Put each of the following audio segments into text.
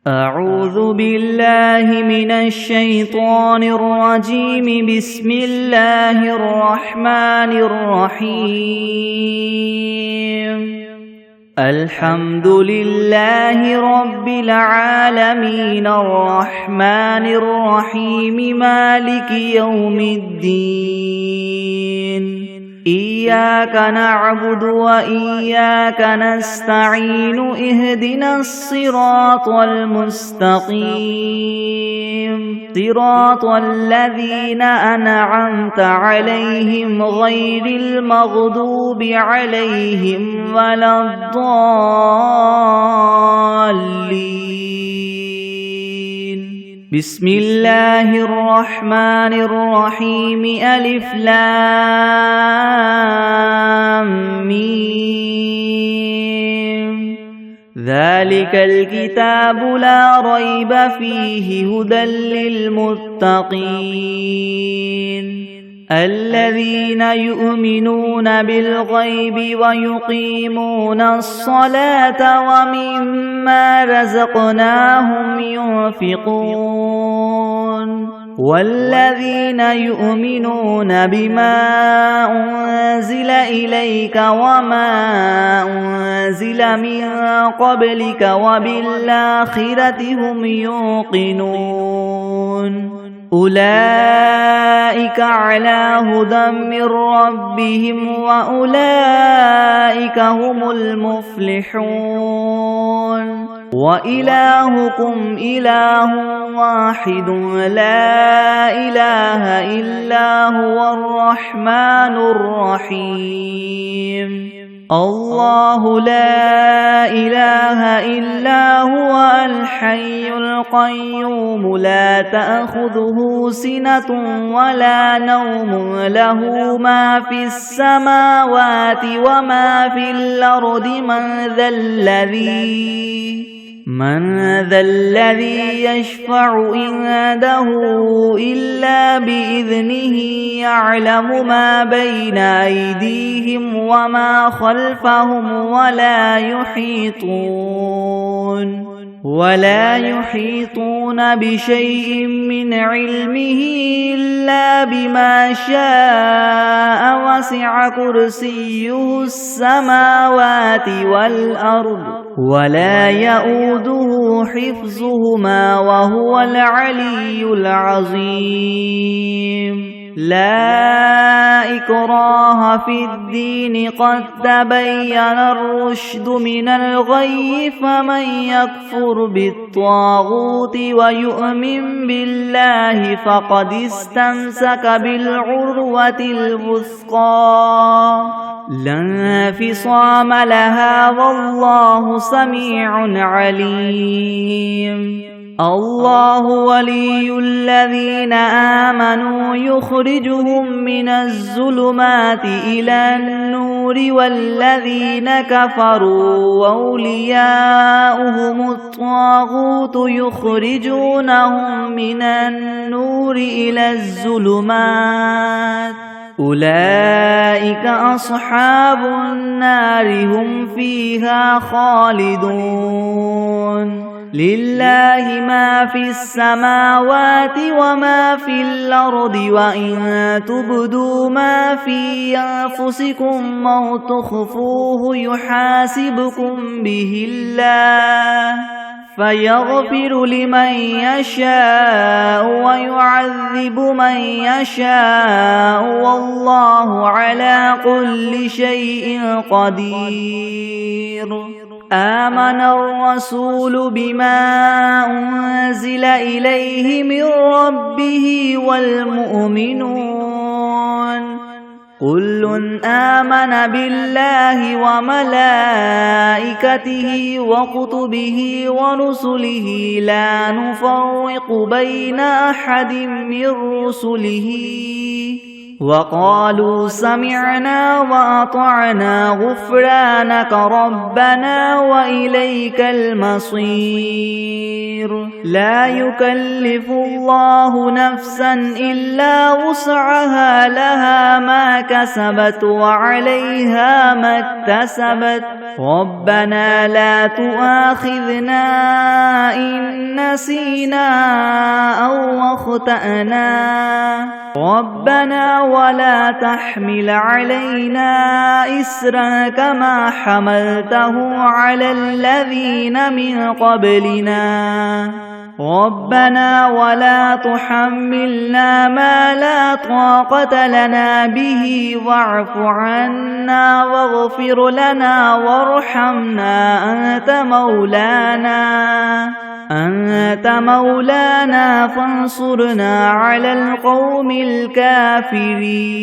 أعوذ بالله من الشيطان الرجيم. بسم الله الرحمن الرحيم. الحمد لله رب العالمين الرحمن الرحيم مالك يوم الدين. إياك نعبد وإياك نستعين. اهدنا الصراط المستقيم صراط الذين أنعمت عليهم غير المغضوب عليهم ولا الضالين. بسم الله الرحمن الرحيم. ألف لام ميم. ذلك الكتاب لا ريب فيه هدى للمتقين الذين يؤمنون بالغيب ويقيمون الصلاة ومما رزقناهم ينفقون والذين يؤمنون بما أنزل إليك وما أنزل من قبلك وبالآخرة هم يوقنون أولئك على هدى من ربهم وأولئك هم المفلحون. وإلهكم إله واحد لا إله إلا هو الرحمن الرحيم. الله لا إله إلا هو الحي القيوم لا تأخذه سنة ولا نوم له ما في السماوات وما في الأرض. من ذا الذي يشفع عنده إلا بإذنه. يعلم ما بين أيديهم وما خلفهم ولا يحيطون بشيء من علمه إلا بما شاء. وسع كرسيه السماوات والأرض ولا يؤوده حفظهما وهو العلي العظيم. لا إكراه في الدين قد تبين الرشد من الغي. فمن يكفر بالطاغوت ويؤمن بالله فقد استمسك بالعروة الوثقى لا انفصام لها والله سميع عليم. الله ولي الذين آمنوا يخرجهم من الظلمات إلى النور والذين كفروا أولياؤهم الطاغوت يخرجونهم من النور إلى الظلمات. أولئك أصحاب النار هم فيها خالدون. لله ما في السماوات وما في الأرض وإن تبدوا ما في أنفسكم أو تخفوه يحاسبكم به الله فيغفر لمن يشاء ويعذب من يشاء والله على كل شيء قدير. آمن الرسول بما أنزل إليه من ربه والمؤمنون كل آمن بالله وملائكته وكتبه ورسله لا نفرق بين أحد من رسله وقالوا سمعنا وأطعنا غفرانك ربنا وإليك المصير. لا يكلف الله نفسا إلا وسعها لها ما كسبت وعليها ما اكتسبت. ربنا لا تؤاخذنا إن نسينا أو أخطأنا ربنا ولا تحمل علينا إسرا كما حملته على الذين من قبلنا ربنا ولا تحملنا ما لا طاقة لنا به واعف عنا واغفر لنا وارحمنا أنت مولانا فانصرنا على القوم الكافرين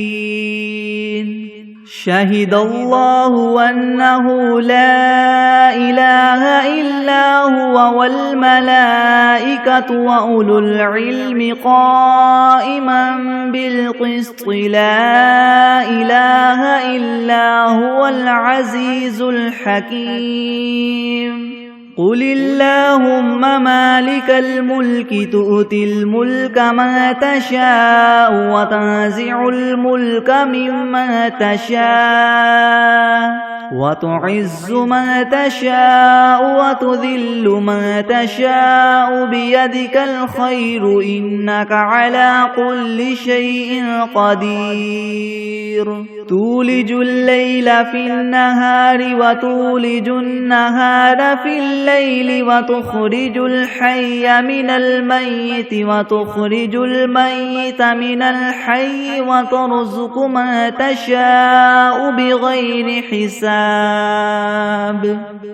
شهد الله أنه لا إله إلا هو والملائكة وأولو العلم قائما بالقسط لا إله إلا هو العزيز الحكيم قل اللهم مالك الملك تؤتي الملك من تشاء وتنزع الملك ممن تشاء وتعز من تشاء وتذل من تشاء بيدك الخير إنك على كل شيء قدير تولج الليل في النهار وتولج النهار في الليل وتخرج الحي من الميت وتخرج الميت من الحي وترزق من تشاء بغير حساب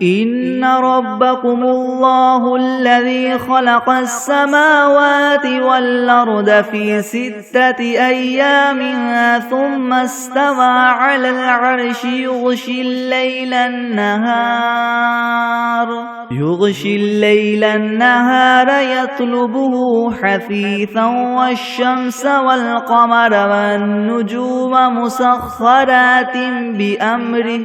إن ربكم الله الذي خلق السماوات والأرض في 6 أيام ثم استوى على العرش يغشي الليل النهار يطلبه حثيثا والشمس والقمر والنجوم مسخرات بأمره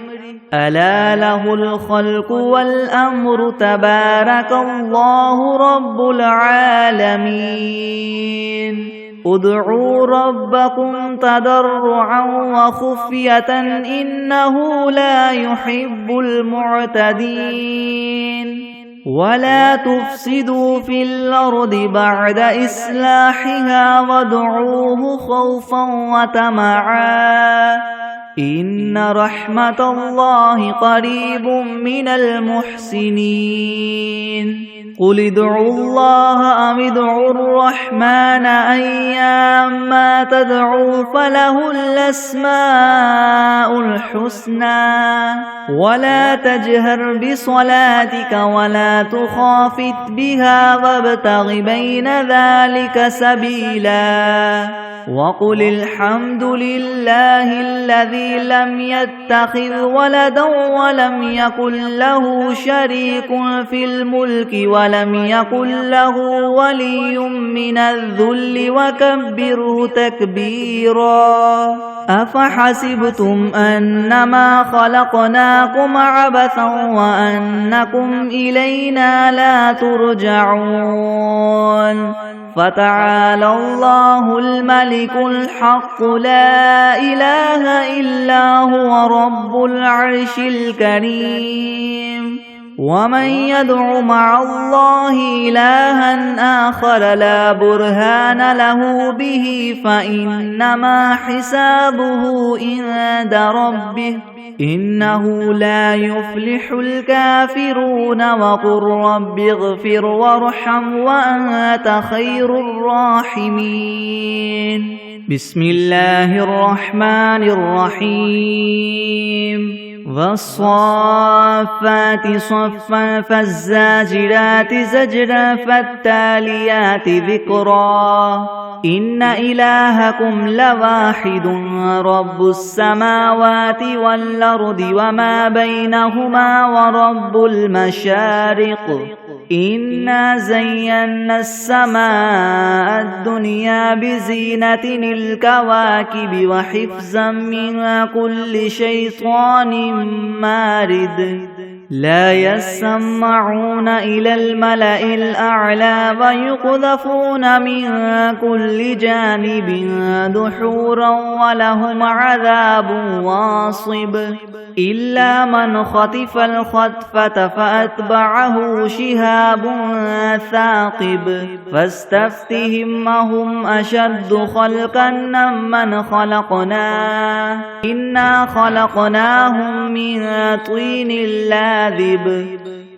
ألا له الخلق والأمر تبارك الله رب العالمين ادعوا ربكم تضرعا وخفية إنه لا يحب المعتدين ولا تفسدوا في الأرض بعد إصلاحها وادعوه خوفا وطمعا إن رحمة الله قريب من المحسنين قل ادعوا الله أم ادعوا الرحمن أيما تدعوا فله الأسماء الحسنى ولا تجهر بصلاتك ولا تخافت بها وابتغ بين ذلك سبيلا وقل الحمد لله الذي لم يتخذ ولدا ولم يكن له شريك في الملك ولم يكن له ولي من الذل وكبره تكبيرا أفحسبتم أنما خلقناكم عبثا وأنكم إلينا لا ترجعون فتعالى الله الملك الحق لا إله إلا هو رب العرش الكريم ومن يدع مع الله إلها آخر لا برهان له به فإنما حسابه عند ربه إنه لا يفلح الكافرون وقل رب اغفر وارحم وأنت خير الراحمين بسم الله الرحمن الرحيم والصافات صفا فالزاجرات زجرا فالتاليات ذكرا إن إلهكم لواحد رب السماوات والأرض وما بينهما ورب المشارق إنا زينا السماء الدنيا بزينة الكواكب وحفظا من كل شيطان مارد لا يسمعون إلى الملأ الأعلى ويقذفون من كل جانب دحورا ولهم عذاب واصب إلا من خطف الخطفة فأتبعه شهاب ثاقب فاستفتهم أهم أشد خلقا ممن خلقنا إنا خلقناهم من طين لاذب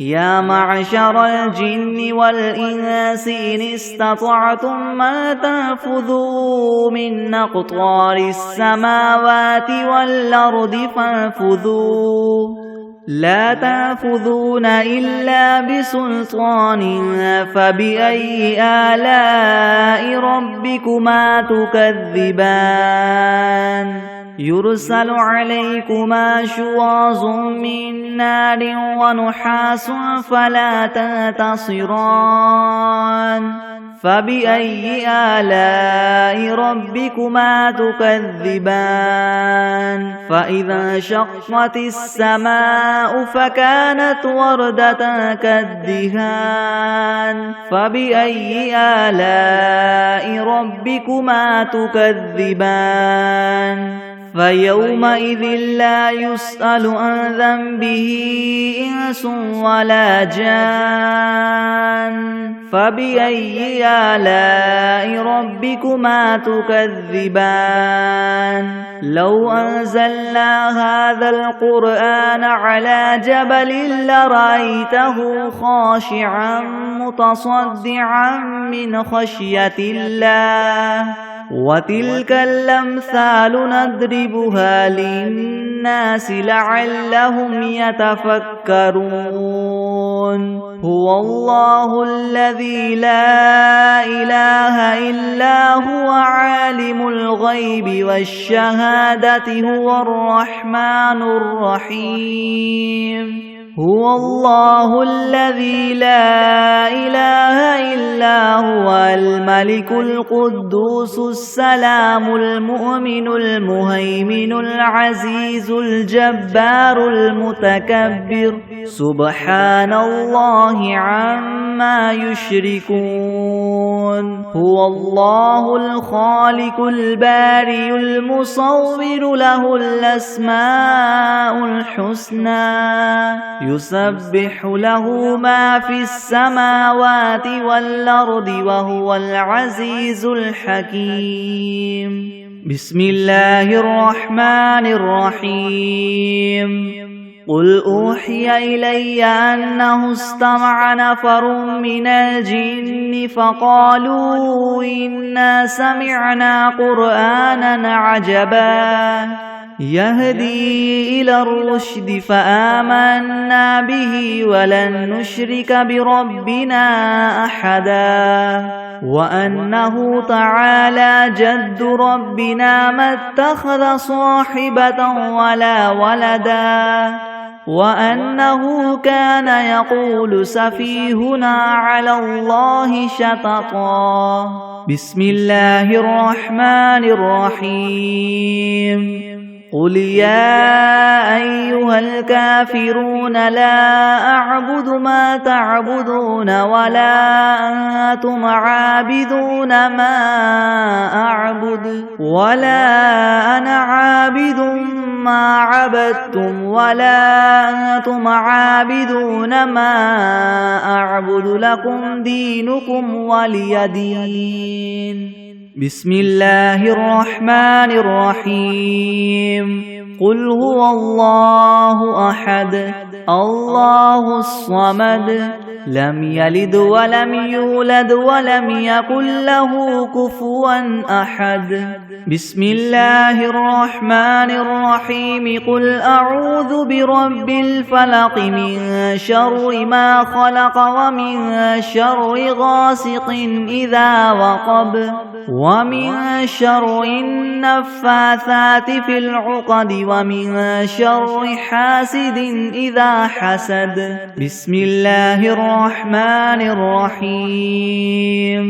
يا معشر الجن والإنس إن استطعتم ما تنفذوا من أقطار السماوات والأرض فانفذوا لا تنفذون إلا بسلطان فبأي آلاء ربكما تكذبان يرسل عليكما شواظ من نار ونحاس فلا تنتصران فبأي آلاء ربكما تكذبان فإذا انشقت السماء فكانت وردة كالدهان فبأي آلاء ربكما تكذبان فيومئذ لا يسأل عن ذنبه إنس ولا جان فبأي آلاء ربكما تكذبان لو أنزلنا هذا القرآن على جبل لرأيته خاشعا متصدعا من خشية الله وتلك الأمثال نضربها للناس لعلهم يتفكرون هو الله الذي لا إله إلا هو عالم الغيب والشهادة هو الرحمن الرحيم هو الله الذي لا إله إلا هو الملك القدوس السلام المؤمن المهيمن العزيز الجبار المتكبر سبحان الله عما يشركون هو الله الخالق البارئ المصور له الأسماء الحسنى يسبح له ما في السماوات والأرض وهو العزيز الحكيم بسم الله الرحمن الرحيم قل أوحي إلي أنه استمع نفر من الجن فقالوا إنا سمعنا قرآنا عجبا يهدي إلى الرشد فآمنا به ولن نشرك بربنا أحدا وأنه تعالى جد ربنا ما اتخذ صاحبة ولا ولدا وأنه كان يقول سفيهنا على الله شططا بسم الله الرحمن الرحيم قل يا أيها الكافرون لا أعبد ما تعبدون ولا أنتم عابدون ما أعبد ولا أنا عابد ما عبدتم ولا أنتم عابدون ما أعبد لكم دينكم ولي دين بسم الله الرحمن الرحيم قل هو الله أحد الله الصمد لم يلد ولم يولد ولم يكن له كفوا أحد بسم الله الرحمن الرحيم قل أعوذ برب الفلق من شر ما خلق ومن شر غاسق إذا وقب ومن شر النفاثات في العقد ومن شر حاسد إذا حسد بسم الله الرحمن الرحيم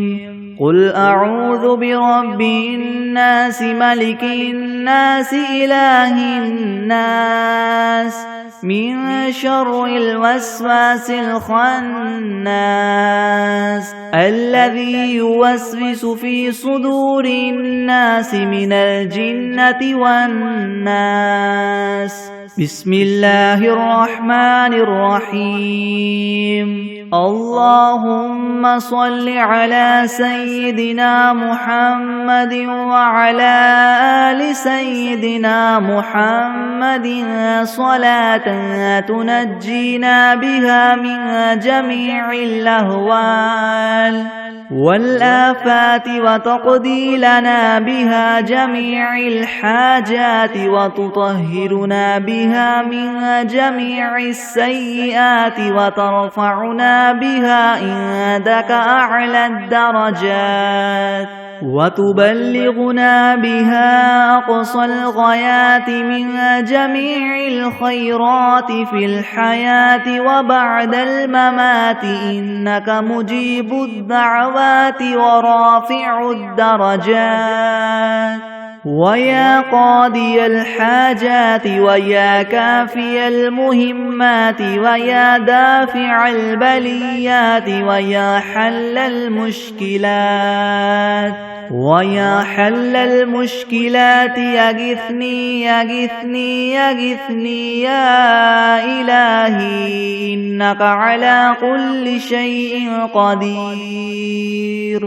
قل أعوذ برب الناس ملك الناس إله الناس من شر الوسواس الخناس الذي يوسوس في صدور الناس من الجنة والناس. بسم الله الرحمن الرحيم. اللهم صل على سيدنا محمد وعلى آل سيدنا محمد صلاة تنجينا بها من جميع الأهوال والآفات وتقضي لنا بها جميع الحاجات وتطهرنا بها من جميع السيئات وترفعنا بها عندك أعلى الدرجات وتبلغنا بها أقصى الغايات من جميع الخيرات في الحياة وبعد الممات إنك مجيب الدعوات ورافع الدرجات ويا قاضي الحاجات ويا كافي المهمات ويا دافع البليات ويا حل المشكلات يغثني يا إلهي إنك على كل شيء قدير.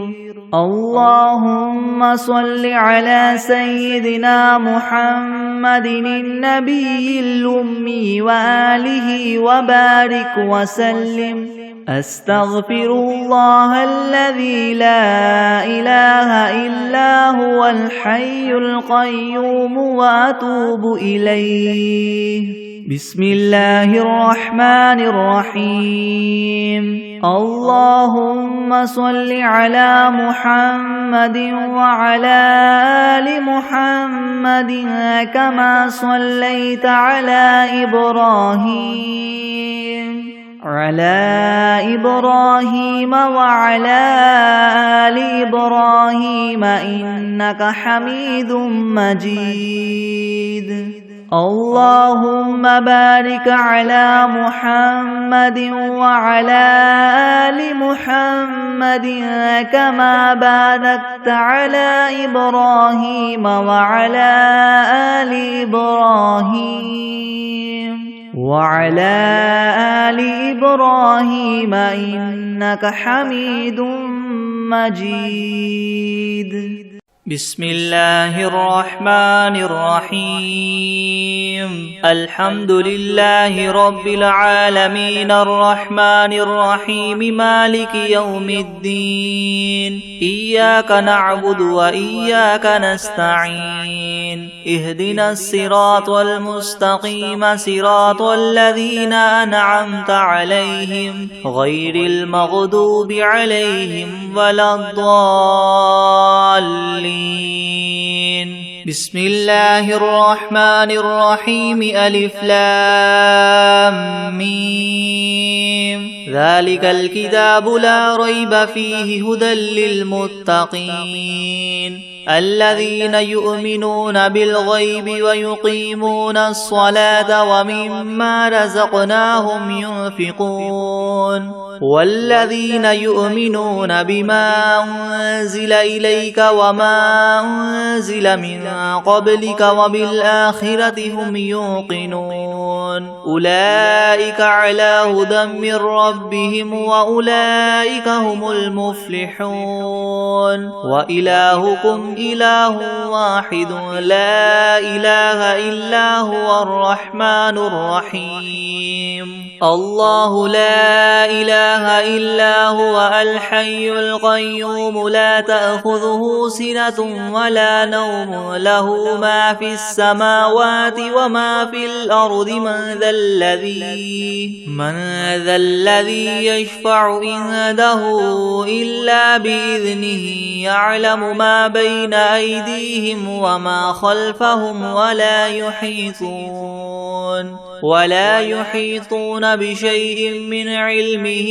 اللهم صل على سيدنا محمد النبي الأمي وآله وبارك وسلم. أستغفر الله الذي لا إله إلا هو الحي القيوم وأتوب إليه. بسم الله الرحمن الرحيم. اللهم صل على محمد وعلى آل محمد كما صليت على إبراهيم وعلى آل إبراهيم إنك حميد مجيد. اللهم بارك على محمد وعلى آل محمد كما باركت على إبراهيم وعلى آل إبراهيم إنك حميد مجيد. بسم الله الرحمن الرحيم. الحمد لله رب العالمين الرحمن الرحيم مالك يوم الدين. إياك نعبد وإياك نستعين. اهدنا الصراط المستقيم صراط الذين أنعمت عليهم غير المغضوب عليهم ولا الضالين. بسم الله الرحمن الرحيم. ألف لام ميم. ذلك الكتاب لا ريب فيه هدى للمتقين الذين يؤمنون بالغيب ويقيمون الصلاة ومما رزقناهم ينفقون والذين يؤمنون بما أنزل إليك وما أنزل من قبلك وبالآخرة هم يوقنون أولئك على هدى من ربهم وأولئك هم المفلحون. وإلهكم إله واحد لا إله إلا هو الرحمن الرحيم. الله لا إله إلا هو الحي القيوم لا تأخذه سنة ولا نوم له ما في السماوات وما في الأرض. من ذا الذي يشفع عنده إلا بإذنه يعلم ما بين أيديهم وما خلفهم ولا يحيطون ولا يحيطون بشيء من علمه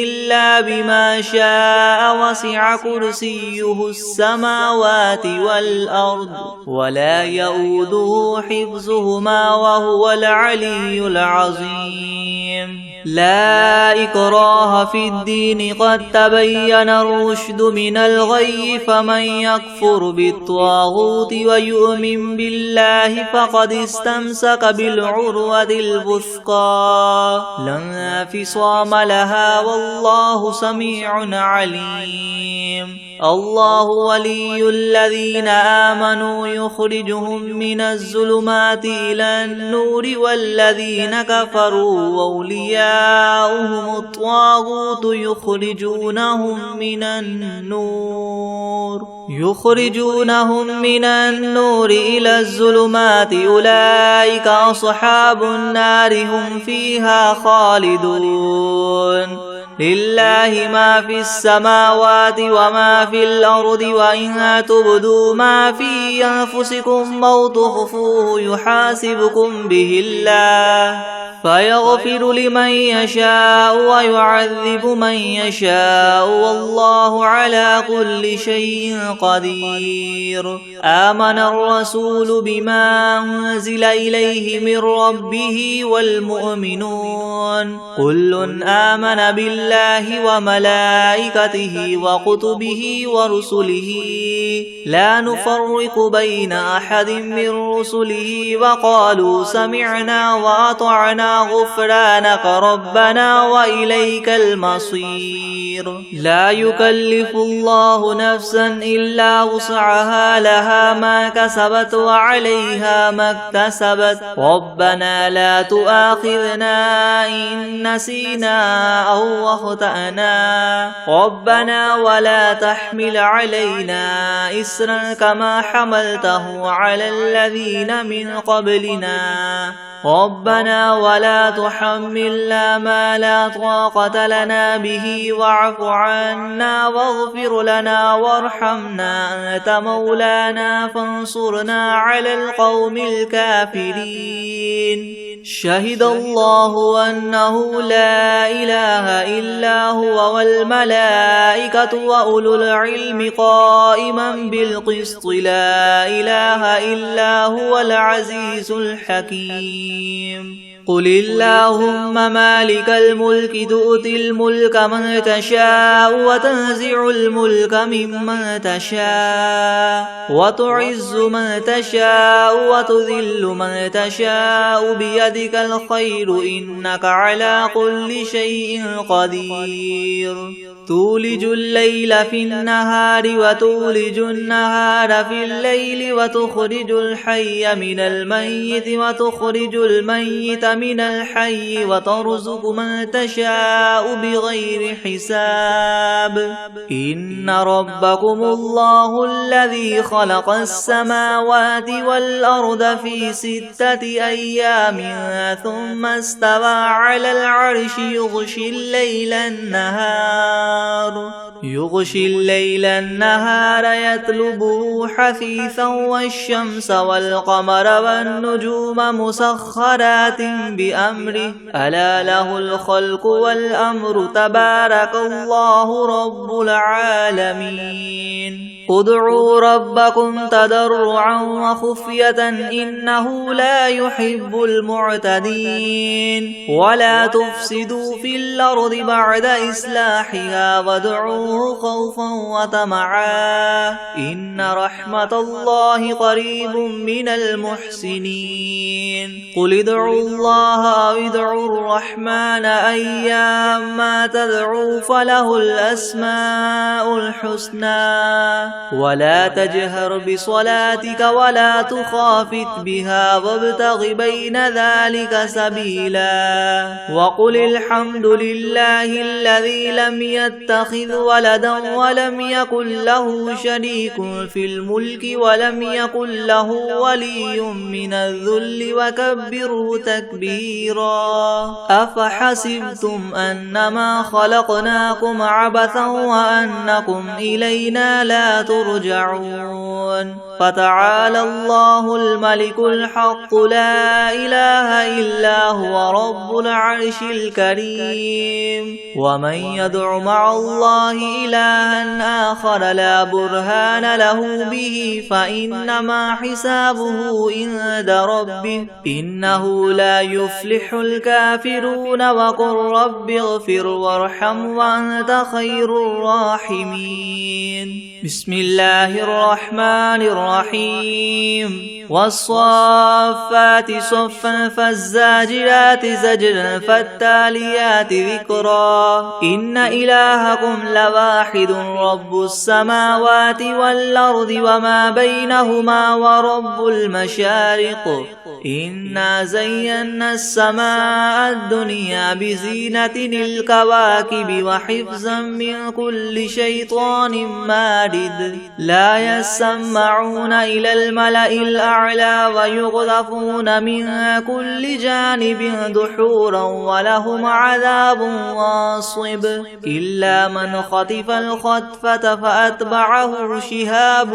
إلا بما شاء وسع كرسيه السماوات والأرض ولا يؤوده حفظهما وهو العلي العظيم لا إكراه في الدين قد تبين الرشد من الغي فمن يكفر بالطاغوت ويؤمن بالله فقد استمسك بالعروة الوثقى لا انفصام لها والله سميع عليم الله ولي الذين آمنوا يخرجهم من الظلمات إلى النور والذين كفروا أولياؤهم الطاغوت يخرجونهم من النور إلى الظلمات أولئك أصحاب النار هم فيها خالدون لله ما في السماوات وما في الأرض وإن تبدوا ما في أنفسكم أو تخفوه يحاسبكم به الله فيغفر لمن يشاء ويعذب من يشاء والله على كل شيء قدير آمن الرسول بما أنزل إليه من ربه والمؤمنون كل آمن بالله وملائكته وكتبه ورسله لا نفرق بين أحد من رسله وقالوا سمعنا وأطعنا غفرانك ربنا وإليك المصير لا يكلف الله نفسا إلا وسعها لها ما كسبت وعليها ما اكتسبت ربنا لا تؤاخذنا إن نسينا أو أخطأنا ربنا ولا تحمل علينا إسرا كما حملته على الذين من قبلنا ربنا ولا تحملنا ما لا طاقة لنا به واعف عنا واغفر لنا وارحمنا أنت مولانا فانصرنا على القوم الكافرين شهد الله أنه لا إله إلا هو والملائكة وأولو العلم قائما بالقسط لا إله إلا هو العزيز الحكيم قل اللهم مالك الملك تؤتي الملك من تشاء وتنزع الملك ممن تشاء وتعز من تشاء وتذل من تشاء بيدك الخير إنك على كل شيء قدير تولج الليل في النهار وتولج النهار في الليل وتخرج الحي من الميت وتخرج الميت من الحي وترزق من تشاء بغير حساب إن ربكم الله الذي خلق السماوات والأرض في 6 أيام ثم استوى على العرش يغشي الليل النهار يطلبه حثيثا والشمس والقمر والنجوم مسخرات بأمره ألا له الخلق والأمر تبارك الله رب العالمين ادعوا ربكم تضرعا وخفية إنه لا يحب المعتدين ولا تفسدوا في الأرض بعد إصلاحها وادعوه خوفا وطمعا إن رحمة الله قريب من المحسنين قل ادعوا الله أو ادعوا الرحمن أيما تدعوا فله الأسماء الحسنى ولا تجهر بصلاتك ولا تخافت بها وابتغ بين ذلك سبيلا وقل الحمد لله الذي لم يتخذ ولدا ولم يكن له شريك في الملك ولم يكن له ولي من الذل وكبره تكبيرا أفحسبتم أنما خلقناكم عبثا وأنكم إلينا لا ترجعون فتعالى الله الملك الحق لا إله إلا هو رب العرش الكريم ومن يدع مع الله إلها آخر لا برهان له به فإنما حسابه عند ربه إنه لا يفلح الكافرون وقل رب اغفر وارحم وأنت خير الراحمين بسم الله الرحمن الرحيم والصافات صفا فالزاجرات زجرا فالتاليات ذكرا إن إلهكم لواحد رب السماوات والأرض وما بينهما ورب المشارق إنا زينا السماء الدنيا بزينة الكواكب وحفظا من كل شيطان مارد لا يسمعون إلى الملأ الأعلى ويغذفون من كل جانب دحورا ولهم عذاب واصب إلا من خطف الخطفة فأتبعه شهاب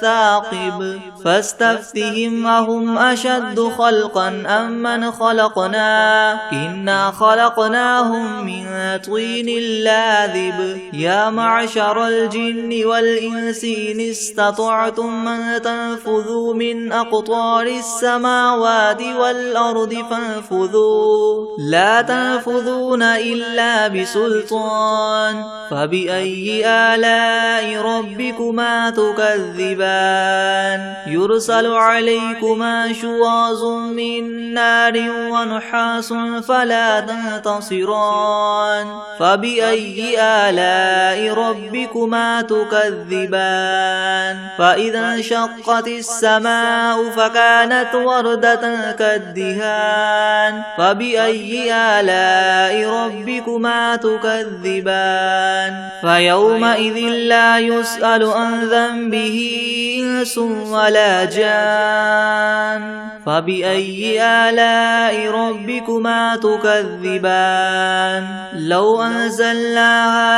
ثاقب فاستفتهم أهم أشد خلقا أم من خلقنا إنا خلقناهم من طين لاذب يا معشر الجن والإنس إن استطعتم أن تنفذوا من أقطار السماوات والأرض فانفذوا لا تنفذون إلا بسلطان فبأي آلاء ربكما تكذبان يرسل عليكما شواظ من نار ونحاس فلا تنتصران فبأي آلاء ربكما تكذبان فإذا انشقت السماء فكانت وردة كالدهان فبأي آلاء ربكما تكذبان فيومئذ لا يسأل عن ذنبه إنس ولا جان فبأي آلاء ربكما تكذبان لو أنزلنا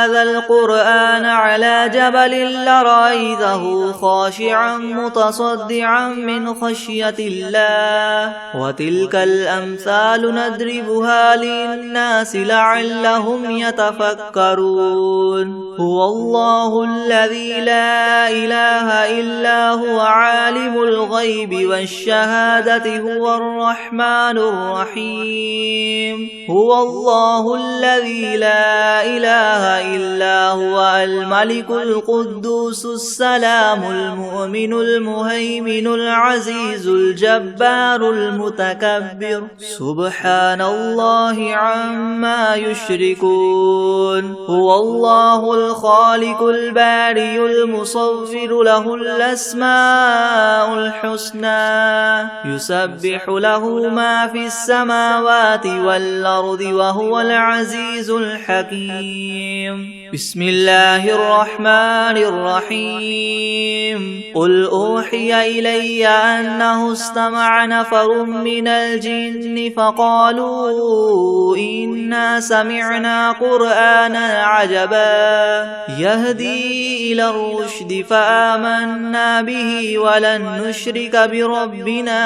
هذا القرآن على جبل لرأيته خاشعا متصدعا من خشية الله وتلك الأمثال نضربها للناس لعلهم يتفكرون هو الله الذي لا إله إلا هو عالم الغيب والشهادة هو الرحمن الرحيم هو الله الذي لا إله إلا هو الملك القدوس السلام المؤمن المهيمن العزيز الجبار المتكبر سبحان الله عما يشركون هو الله الخالق البارئ المصور له الأسماء الحسنى يسبح له ما في السماوات والأرض وهو العزيز الحكيم بسم الله الرحمن الرحيم قل أوحي إلي أنه استمع نفر من الجن فقالوا إنا سمعنا قرآنا عجبا يهدي إلى الرشد فآمنا به ولن نشرك بربنا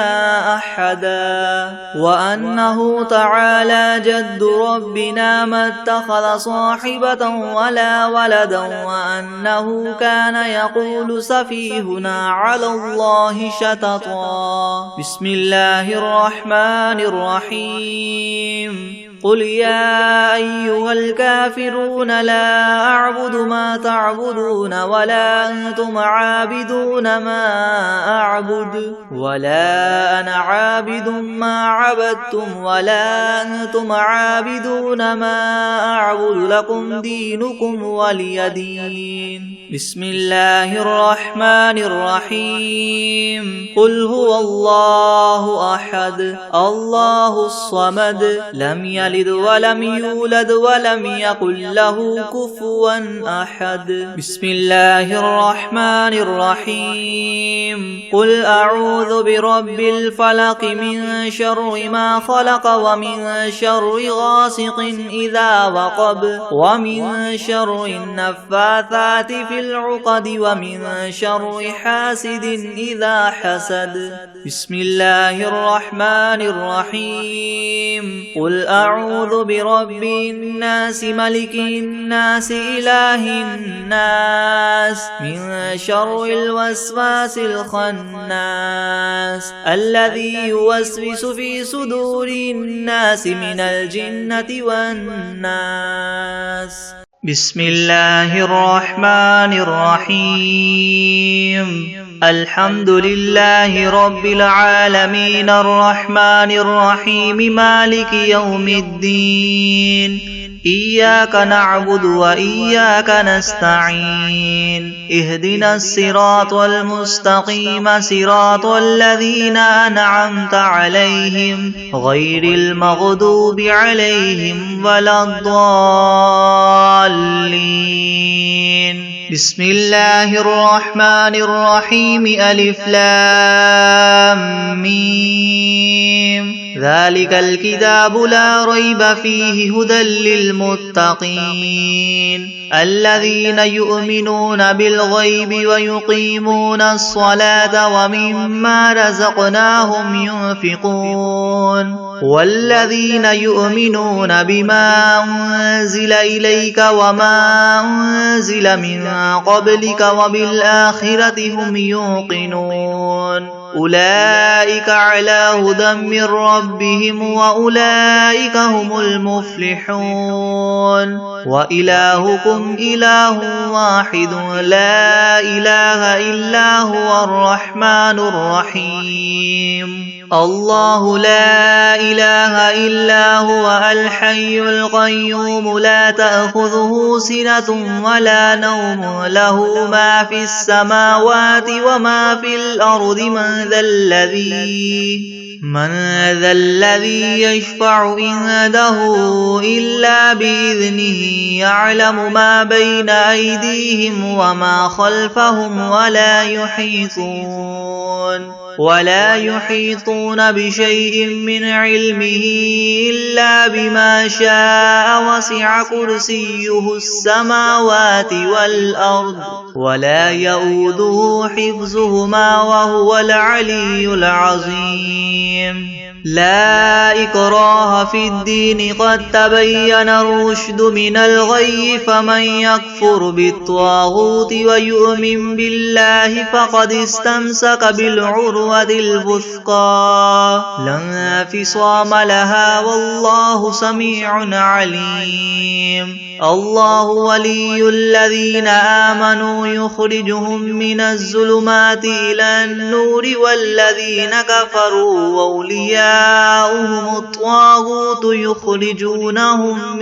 أحدا وأنه تعالى جد ربنا ما اتخذ صاحبة ولا ولدا وأنه كان يقول سفيهنا على الله شططا بسم الله الرحمن الرحيم قل يا أيها الكافرون لا أعبد ما تعبدون ولا أنتم عابدون ما أعبد ولا أنا عابد ما عبدتم ولا أنتم عابدون ما أعبد لكم دينكم ولي دين بسم الله الرحمن الرحيم قل هو الله أحد الله الصمد لم يلد يلد ولم يولد ولم يكن له كفوا أحد. بسم الله الرحمن الرحيم. قل أعوذ برب الفلق من شر ما خلق ومن شر غاسق إذا وقب ومن شر النفاثات في العقد ومن شر حاسد إذا حسد. بسم الله الرحمن الرحيم. قل أعوذ برب الناس ملك الناس إله الناس من شر الوسواس الخناس الذي يوسوس في صدور الناس من الجنة والناس. بسم الله الرحمن الرحيم. الحمد لله رب العالمين الرحمن الرحيم مالك يوم الدين. إياك نعبد وإياك نستعين. اهدنا الصراط المستقيم صراط الذين أنعمت عليهم غير المغضوب عليهم ولا الضالين. بسم الله الرحمن الرحيم. ألف لام ميم. ذلك الكتاب لا ريب فيه هدى للمتقين الذين يؤمنون بالغيب ويقيمون الصلاة ومما رزقناهم ينفقون والذين يؤمنون بما أنزل إليك وما أنزل من قبلك وبالآخرة هم يوقنون أولئك على هدى من ربهم وأولئك هم المفلحون. وإلهكم إله واحد لا إله إلا هو الرحمن الرحيم. الله لا إله إلا هو الحي القيوم لا تأخذه سنة ولا نوم له ما في السماوات وما في الأرض من ذا الذي يشفع عنده إلا بإذنه يعلم ما بين أيديهم وما خلفهم ولا يحيطون بشيء من علمه إلا بما شاء وسع كرسيه السماوات والأرض ولا يؤوده حفظهما وهو العلي العظيم. لا إكراه في الدين قد تبين الرشد من الغي فمن يكفر بالطاغوت ويؤمن بالله فقد استمسك بالعروة الوثقى لا انفصام لها والله سميع عليم. الله ولي الذين آمنوا يخرجهم من الظلمات إلى النور والذين كفروا أولياؤهم الطاغوت يخرجونهم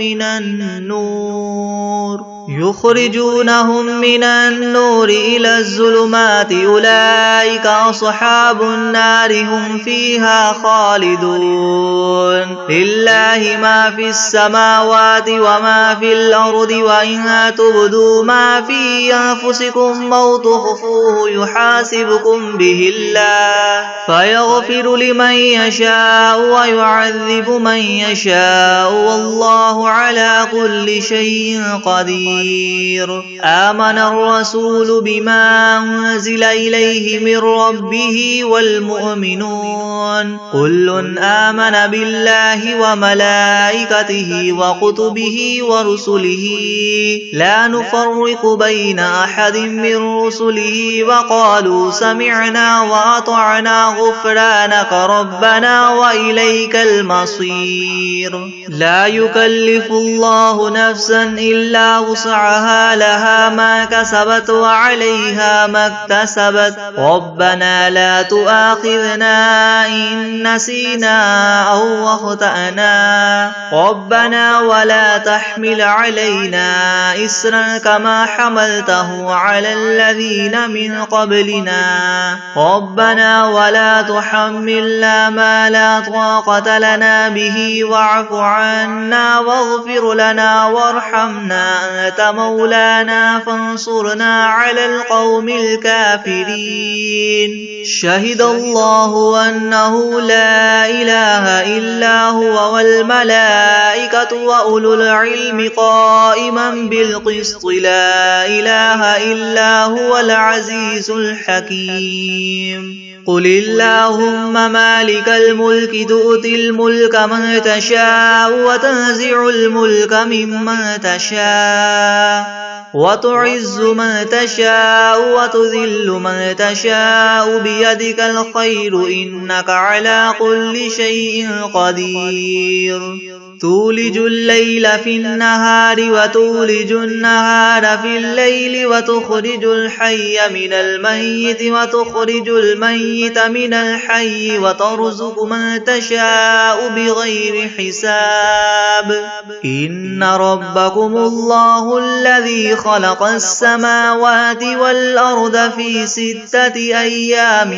من النور إلى الظلمات أولئك أصحاب النار هم فيها خالدون. لله ما في السماوات وما في الأرض وإن تبدوا ما في أنفسكم أو تخفوه يحاسبكم به الله فيغفر لمن يشاء ويعذب من يشاء والله على كل شيء قدير. آمن الرسول بما أنزل إليه من ربه والمؤمنون كل آمن بالله وملائكته وكتبه ورسله لا نفرق بين أحد من رسله وقالوا سمعنا وأطعنا غفرانك ربنا وإليك المصير. لا يكلف الله نفسا إلا وسعها وسعها لها ما كسبت وعليها ما اكتسبت ربنا لا تؤاخذنا إن نسينا أو أخطأنا ربنا ولا تحمل علينا إسرا كما حملته على الذين من قبلنا ربنا ولا تحملنا ما لا طاقة لنا به واعف عنا واغفر لنا وارحمنا أنت مولانا فانصرنا على القوم الكافرين شهد الله أنه لا إله إلا هو والملائكة وأولو العلم قائما بالقسط لا إله إلا هو العزيز الحكيم قل اللهم مالك الملك تؤتي الملك من تشاء وتنزع الملك ممن تشاء وتعز من تشاء وتذل من تشاء بيدك الخير إنك على كل شيء قدير تولج الليل في النهار وتولج النهار في الليل وتخرج الحي من الميت وتخرج الميت من الحي وترزق من تشاء بغير حساب إن ربكم الله الذي خلق السماوات والأرض في 6 أيام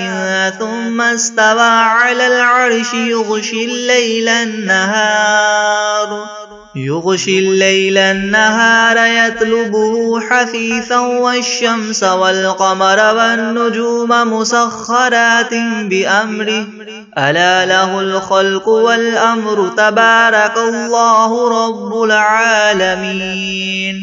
ثم استوى على العرش يغشي الليل النهار يطلبه حثيثا والشمس والقمر والنجوم مسخرات بأمره ألا له الخلق والأمر تبارك الله رب العالمين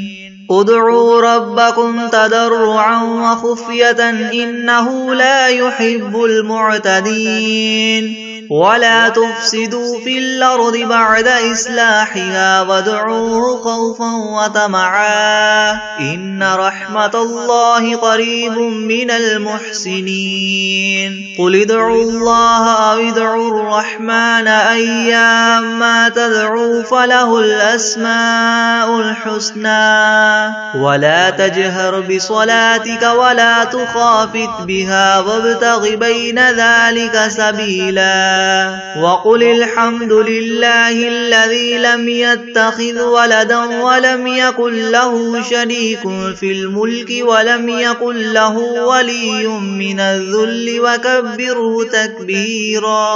ادعوا ربكم تضرعا وخفية إنه لا يحب المعتدين ولا تفسدوا في الأرض بعد إصلاحها وادعوه خوفا وطمعا إن رحمة الله قريب من المحسنين قل ادعوا الله أو ادعوا الرحمن أيما تدعوا فله الأسماء الحسنى ولا تجهر بصلاتك ولا تخافت بها وابتغ بين ذلك سبيلا وقل الحمد لله الذي لم يتخذ ولدا ولم يكن له شريك في الملك ولم يكن له ولي من الذل وكبره تكبيرا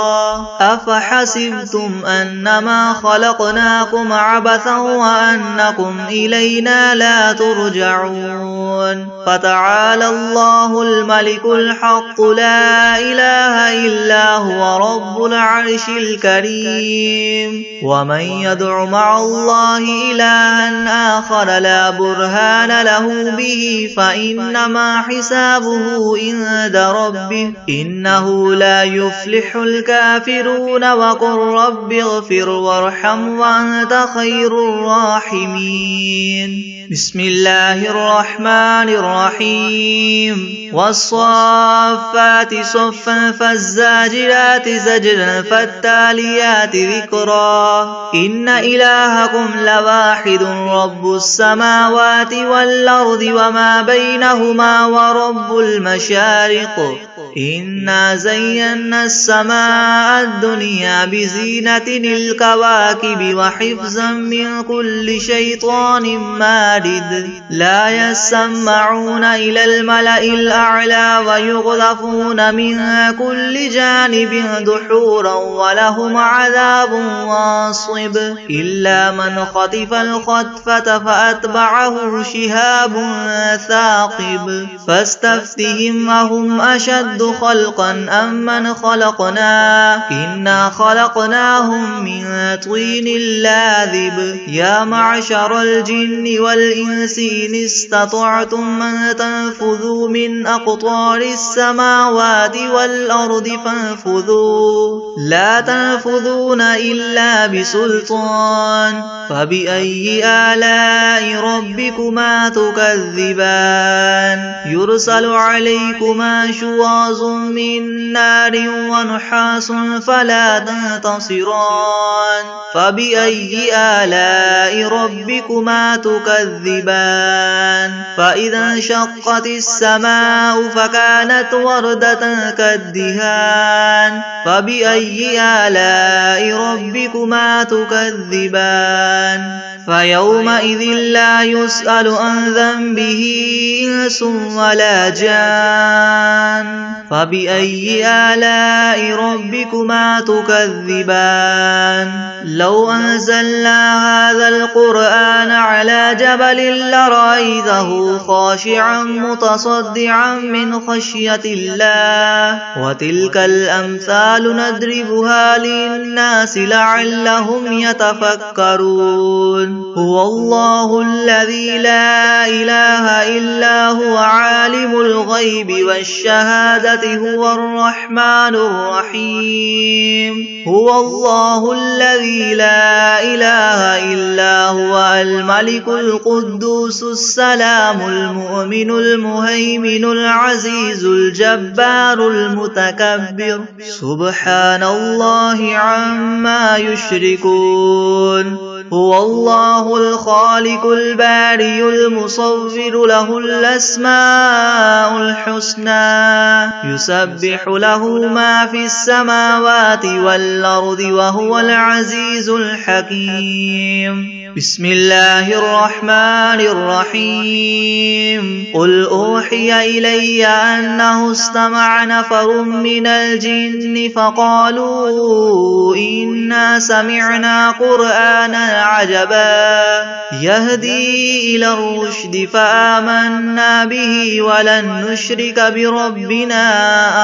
أفحسبتم أنما خلقناكم عبثا وأنكم إلينا لا ترجعون فتعالى الله الملك الحق لا إله إلا هو رب العرش الكريم ومن يدع مع الله إلها آخر لا برهان له به فإنما حسابه عند ربه إنه لا يفلح الكافرون وقل رب اغفر وارحم وأنت خير الراحمين بسم الله الرحمن الرحيم والصافات صفا فالزاجرات زجرا فالتاليات ذكرا إن إلهكم لواحد رب السماوات والأرض وما بينهما ورب المشارق إنا زينا السماء الدنيا بزينة الكواكب وحفظا من كل شيطان مارد لا يسمعون إلى الملأ الأعلى ويغذفون من كل جانب دحورا ولهم عذاب واصب إلا من خطف الخطفة فأتبعه شهاب ثاقب فاستفتهم أهم أشد خلقا أم من خلقنا إنا خلقناهم من طين لاذب يا معشر الجن والإنس إن استطعتم أن تنفذوا من أقطار السماوات والأرض فانفذوا لا تنفذون إلا بسلطان فبأي آلاء ربكما تكذبان يرسل عليكما شواظ وبرز من نار ونحاس فلا تنتصران فبأي آلاء ربكما تكذبان فإذا انشقت السماء فكانت وردة كالدهان فبأي آلاء ربكما تكذبان فيومئذ لا يسأل عن ذنبه إنس ولا جان فبأي آلاء ربكما تكذبان لو أنزلنا هذا القرآن على جبل لرأيته خاشعا متصدعا من خشية الله وتلك الأمثال نضربها للناس لعلهم يتفكرون هو الله الذي لا إله إلا هو عالم الغيب والشهادة هو الرحمن الرحيم هو الله الذي لا إله إلا هو الملك القدوس السلام المؤمن المهيمن العزيز الجبار المتكبر سبحان الله عما يشركون هو الله الخالق البارئ المصور له الأسماء الحسنى يسبح له ما في السماوات والأرض وهو العزيز الحكيم بسم الله الرحمن الرحيم قل أوحي إلي أنه استمع نفر من الجن فقالوا إنا سمعنا قرآنا عجبا يهدي إلى الرشد فآمنا به ولن نشرك بربنا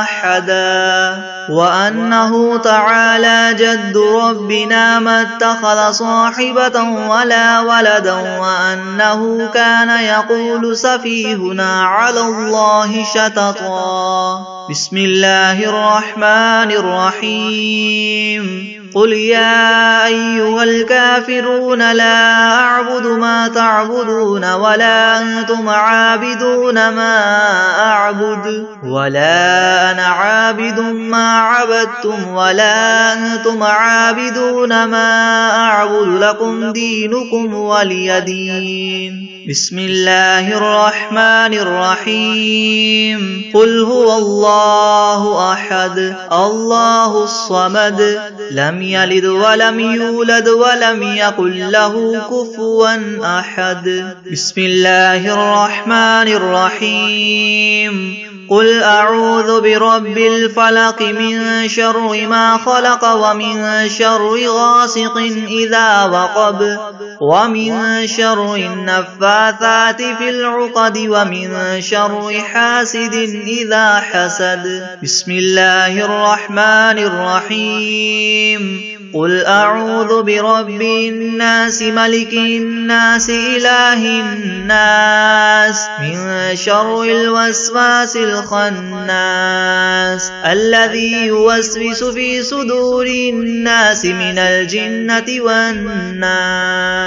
أحدا وأنه تعالى جد ربنا ما اتخذ صاحبة ولا ولدا وأنه كان يقول سفيهنا على الله شططا بسم الله الرحمن الرحيم قل يا أيها الكافرون لا أعبد ما تعبدون ولا أنتم عابدون ما أعبد ولا أنا عابد ما عبدتم ولا أنتم عابدون ما أعبد لكم دينكم ولي دين بسم الله الرحمن الرحيم قل هو الله أحد الله الصمد لم يلد ولم يولد ولم يكن له كفوا أحد بسم الله الرحمن الرحيم قل أعوذ برب الفلق من شر ما خلق ومن شر غاسق إذا وقب ومن شر النفاثات في العقد ومن شر حاسد إذا حسد بسم الله الرحمن الرحيم قل أعوذ برب الناس ملك الناس إله الناس من شر الوسواس الخناس الذي يوسوس في صدور الناس من الجنة والناس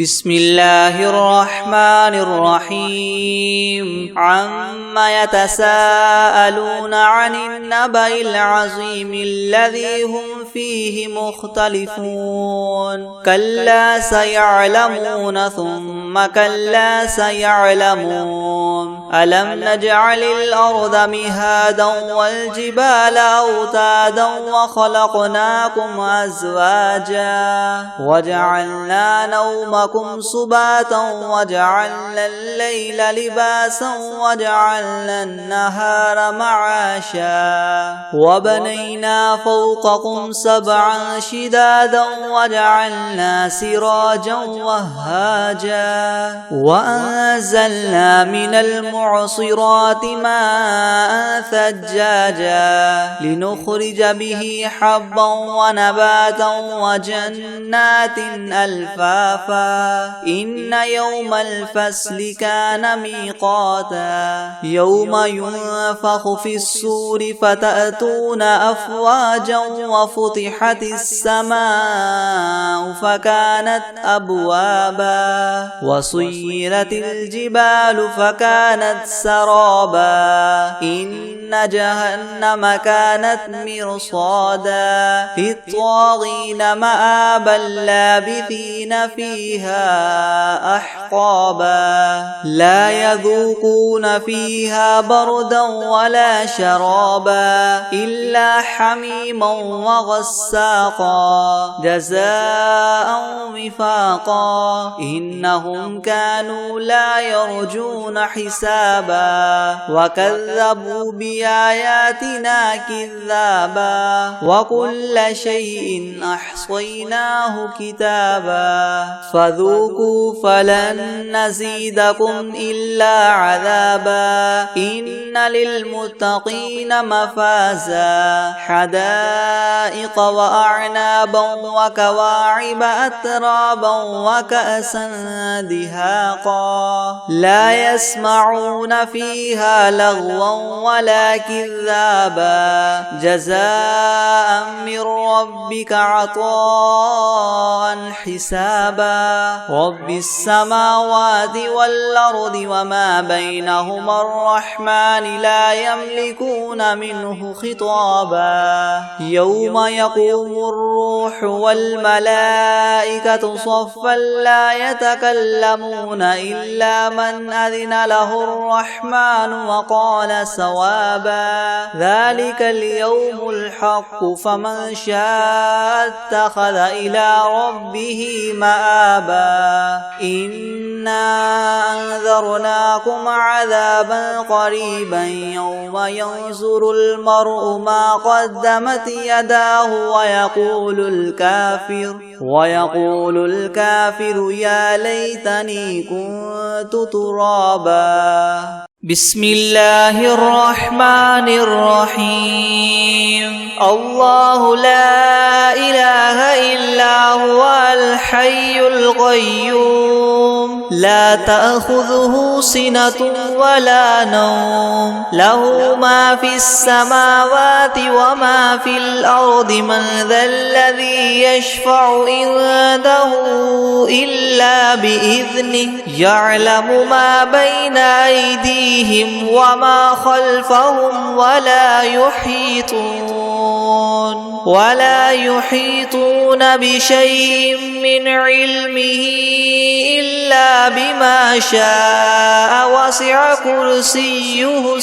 بسم الله الرحمن الرحيم عما يتساءلون عن النبأ العظيم الذي هم فيه مختلفون كلا سيعلمون ثم كلا سيعلمون ألم نجعل الأرض مهادا والجبال أوتادا وخلقناكم أزواجا وجعلنا نومكم سباتا وجعلنا الليل لباسا وجعلنا النهار معاشا وبنينا فوقكم سبعا شدادا وجعلنا سراجا وهاجا وأنزلنا من المعصرات ماء ثجاجا لنخرج به حبا ونباتا وجنات ألفافا إن يوم الفصل كان ميقاتا يوم ينفخ في الصور فتأتون أفواجا وفتحت السماء فكانت أبوابا وسيرت الجبال فكانت سرابا إن جهنم كانت مرصادا للطاغين مآبا لابثين فيها أحقابا لا يذوقون فيها بردا ولا شرابا إلا حميما وغساقا جزاء وفاقا إنهم كانوا لا يرجون حسابا وكذبوا بآياتنا كذابا وكل شيء أحصيناه كتابا فذوقوا فلن نزيدكم إلا عذابا إن للمتقين مفازا حدائق وأعنابا وكواعب أترابا وكأسا دهاقا لا يسمعون فيها لغوا ولا كذابا جزاء من ربك عطاء حسابا رب السماوات والأرض وما بينهما الرحمن لا يملكون منه خطابا يوم يقوم الروح والملائكة صفا لا يتكلمون إلا من أذن له الرحمن وقال صوابا ذلك اليوم الحق فمن شاء اتخذ إلى ربه مآبا إنا أنذرناكم عذابا قريبا يوم ينظر المرء ما قدمت يداه ويقول الكافر يا ليتني كنت ترابا بسم الله الرحمن الرحيم الله لا إله إلا هو الحي القيوم لا تأخذه سنة ولا نوم له ما في السماوات وما في الأرض من ذا الذي يشفع عنده إلا بإذنه يعلم ما بين أيديهم وما خلفهم ولا يحيطون بشيء من علمه إلا بما شاء وسع كرسيه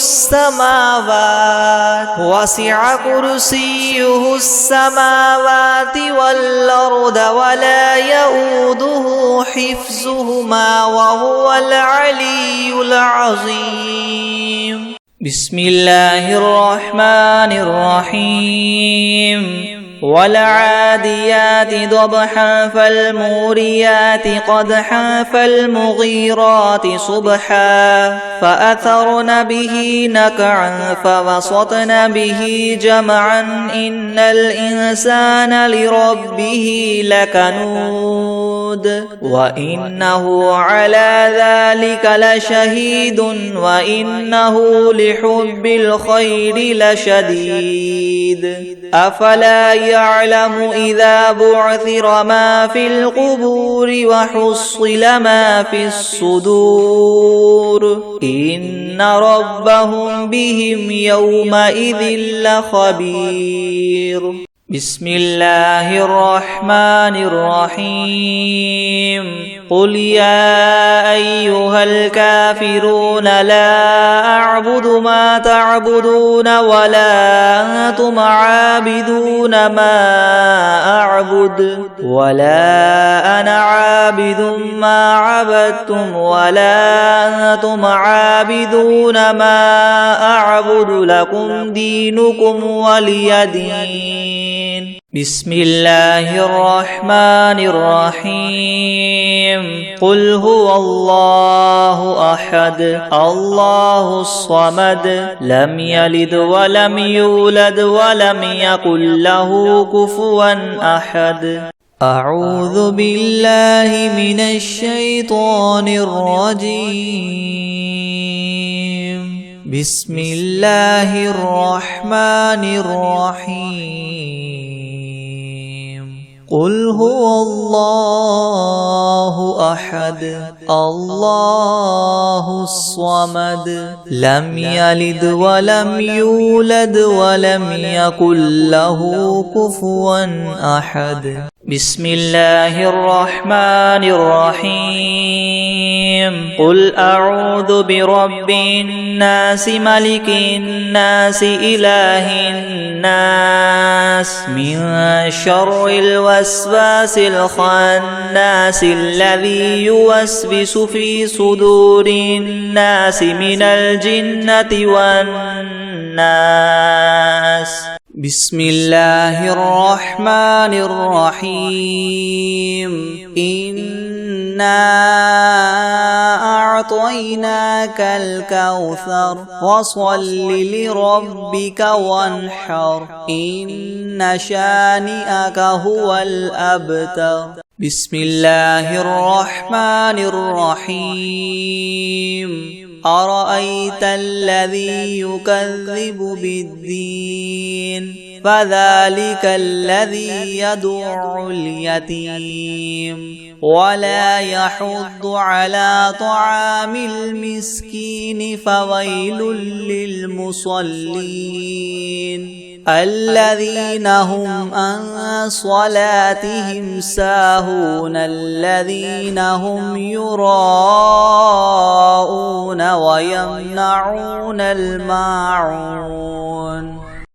السماوات والأرض ولا يؤوده حفظهما وهو العلي العظيم بسم الله الرحمن الرحيم والعاديات ضبحا فالموريات قدحا فالمغيرات صبحا فأثرن به نقعا فوسطن به جمعا إن الإنسان لربه لكنود وإنه على ذلك لشهيد وإنه لحب الخير لشديد أفلا يعلم إذا بعثر ما في القبور وحصل ما في الصدور إن ربهم بهم يومئذ لخبير بسم الله الرحمن الرحيم قل يا أيها الكافرون لا أعبد ما تعبدون ولا أنتم عابدون ما أعبد ولا أنا عابد ما عبدتم ولا أنتم عابدون ما أعبد لكم دينكم ولي دين بسم الله الرحمن الرحيم قل هو الله أحد الله الصمد لم يلد ولم يولد ولم يكن له كفوا أحد أعوذ بالله من الشيطان الرجيم بسم الله الرحمن الرحيم قل هو الله أحد الله الصمد لم يلد ولم يولد ولم يكن له كفوا أحد. بسم الله الرحمن الرحيم. قل أعوذ برب الناس ملك الناس إله الناس من شر الوسواس الخناس الذي يوسوس في صدور الناس من الجنة والناس. بسم الله الرحمن الرحيم. إنا أعطيناك الكوثر فصل لربك وانحر إن شانئك هو الأبتر. بسم الله الرحمن الرحيم. أرأيت الذي يكذب بالدين فذلك الذي يدع اليتيم ولا يحض على طعام المسكين فويل للمصلين الذين هم عن صلاتهم ساهون الذين هم يراءون ويمنعون الماعون.